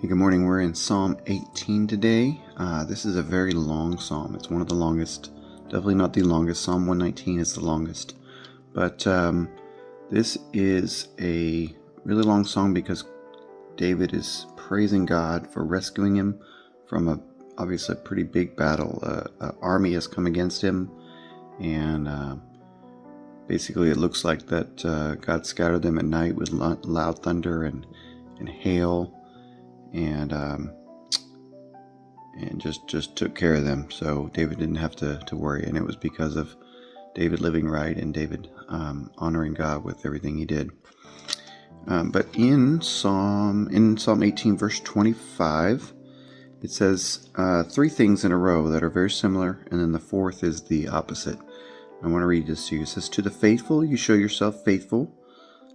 Hey, good morning. We're in Psalm 18 today. This is a very long psalm. It's one of the longest, definitely not the longest. Psalm 119 is the longest. But this is a really long song because David is praising God for rescuing him from obviously a pretty big battle. An army has come against him, and basically it looks like that God scattered them at night with loud thunder and hail. And just took care of them, so David didn't have to worry, and it was because of David living right and David honoring God with everything he did. But in Psalm 18 verse 25, it says three things in a row that are very similar, and then the fourth is the opposite. I want to read this to you. It says, "To the faithful you show yourself faithful,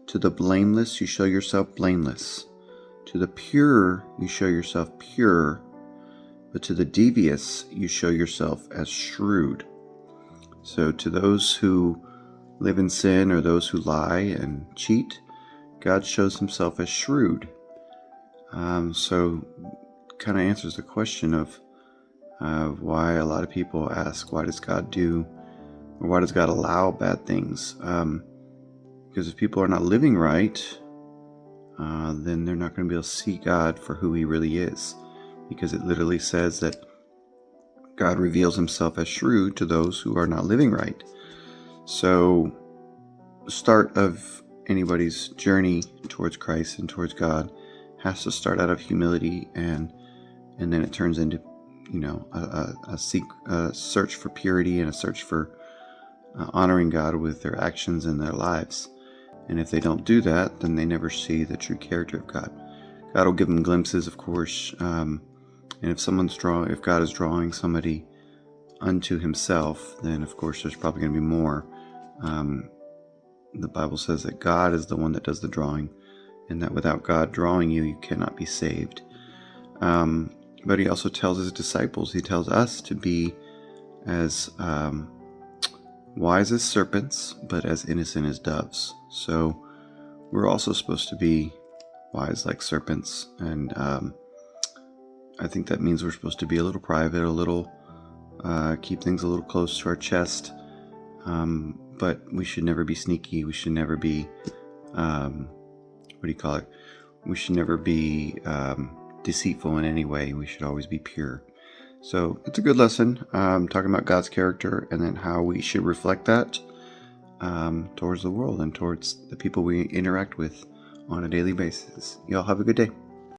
to the blameless you show yourself blameless. To the pure you show yourself pure, but to the devious you show yourself as shrewd." So to those who live in sin or those who lie and cheat, God shows himself as shrewd. So kind of answers the question of why a lot of people ask, why does God do, or why does God allow bad things? Because if people are not living right, then they're not going to be able to see God for who he really is, because it literally says that God reveals himself as shrewd to those who are not living right. So the start of anybody's journey towards Christ and towards God has to start out of humility, and then it turns into a search for purity and a search for honoring God with their actions and their lives. And if they don't do that, then they never see the true character of God. God will give them glimpses, of course. And if God is drawing somebody unto himself, then of course there's probably going to be more. The Bible says that God is the one that does the drawing, and that without God drawing you, you cannot be saved. But he also tells his disciples, he tells us to be as wise as serpents, but as innocent as doves. So we're also supposed to be wise like serpents, and I think that means we're supposed to be a little private, a little keep things a little close to our chest, but we should never be sneaky. We should never be we should never be deceitful in any way. We should always be pure. So it's a good lesson, talking about God's character and then how we should reflect that towards the world and towards the people we interact with on a daily basis. Y'all have a good day.